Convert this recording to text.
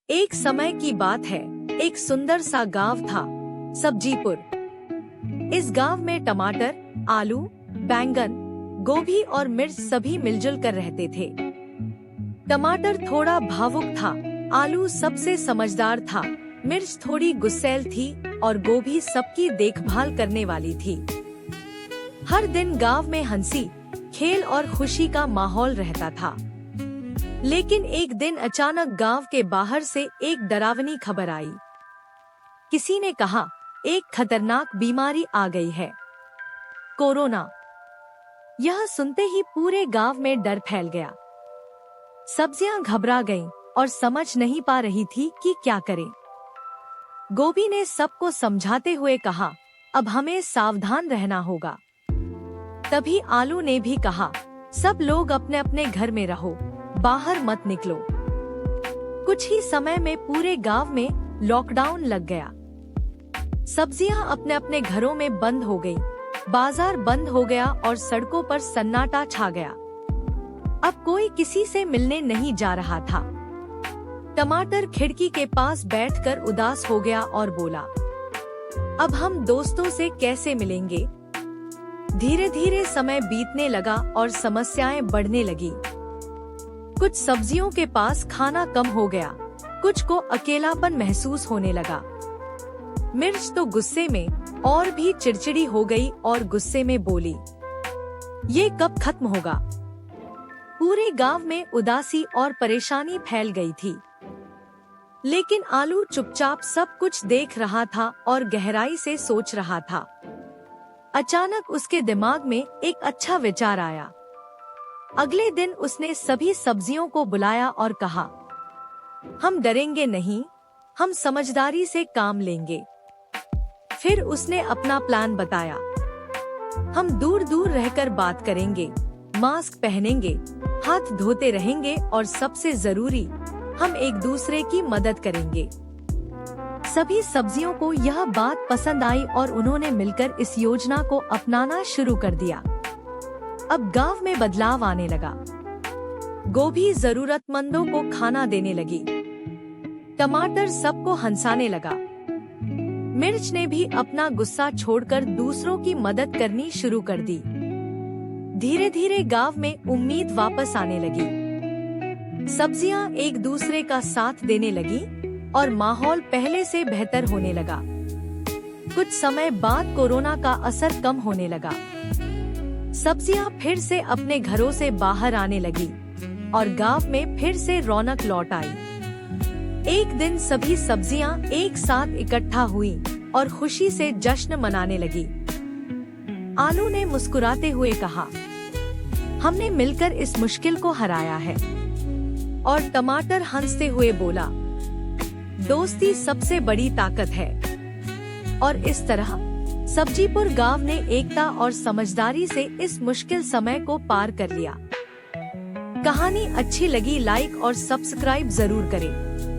एक समय की बात है, एक सुंदर सा गांव था, सब्जीपुर। इस गांव में टमाटर, आलू, बैंगन, गोभी और मिर्च सभी मिलजुल कर रहते थे। टमाटर थोड़ा भावुक था, आलू सबसे समझदार था, मिर्च थोड़ी गुस्सैल थी और गोभी सबकी देखभाल करने वाली थी। हर दिन गांव में हंसी, खेल और खुशी का माहौल रहता था। लेकिन एक दिन अचानक गांव के बाहर से एक डरावनी खबर आई। किसी ने कहा, एक खतरनाक बीमारी आ गई है, कोरोना। यह सुनते ही पूरे गांव में डर फैल गया। सब्जियां घबरा गईं और समझ नहीं पा रही थी कि क्या करें। गोभी ने सबको समझाते हुए कहा, अब हमें सावधान रहना होगा। तभी आलू ने भी कहा, सब लोग अपने अपने घर में रहो, बाहर मत निकलो। कुछ ही समय में पूरे गांव में लॉकडाउन लग गया। सब्जियां अपने अपने घरों में बंद हो गईं, बाजार बंद हो गया और सड़कों पर सन्नाटा छा गया। अब कोई किसी से मिलने नहीं जा रहा था। टमाटर खिड़की के पास बैठकर उदास हो गया और बोला, अब हम दोस्तों से कैसे मिलेंगे? धीरे धीरे समय बीतने लगा और समस्याएं बढ़ने लगी। कुछ सब्जियों के पास खाना कम हो गया, कुछ को अकेलापन महसूस होने लगा। मिर्च तो गुस्से में और भी चिड़चिड़ी हो गई और गुस्से में बोली, ये कब खत्म होगा? पूरे गांव में उदासी और परेशानी फैल गई थी। लेकिन आलू चुपचाप सब कुछ देख रहा था और गहराई से सोच रहा था। अचानक उसके दिमाग में एक अच्छा विचार आया। अगले दिन उसने सभी सब्जियों को बुलाया और कहा, हम डरेंगे नहीं, हम समझदारी से काम लेंगे। फिर उसने अपना प्लान बताया। हम दूर दूर रहकर बात करेंगे, मास्क पहनेंगे, हाथ धोते रहेंगे और सबसे जरूरी, हम एक दूसरे की मदद करेंगे। सभी सब्जियों को यह बात पसंद आई और उन्होंने मिलकर इस योजना को अपनाना शुरू कर दिया। अब गांव में बदलाव आने लगा। गोभी जरूरतमंदों को खाना देने लगी, टमाटर सबको हंसाने लगा, मिर्च ने भी अपना गुस्सा छोड़कर दूसरों की मदद करनी शुरू कर दी। धीरे धीरे गांव में उम्मीद वापस आने लगी। सब्जियां एक दूसरे का साथ देने लगी और माहौल पहले से बेहतर होने लगा। कुछ समय बाद कोरोना का असर कम होने लगा। सब्जियां फिर से अपने घरों से बाहर आने लगी और गांव में फिर से रौनक लौट आई। एक दिन सभी सब्जियां एक साथ इकट्ठा हुई और खुशी से जश्न मनाने लगी। आलू ने मुस्कुराते हुए कहा, हमने मिलकर इस मुश्किल को हराया है। और टमाटर हंसते हुए बोला, दोस्ती सबसे बड़ी ताकत है। और इस तरह सब्जीपुर गांव ने एकता और समझदारी से इस मुश्किल समय को पार कर लिया। कहानी अच्छी लगी लाइक और सब्सक्राइब जरूर करें।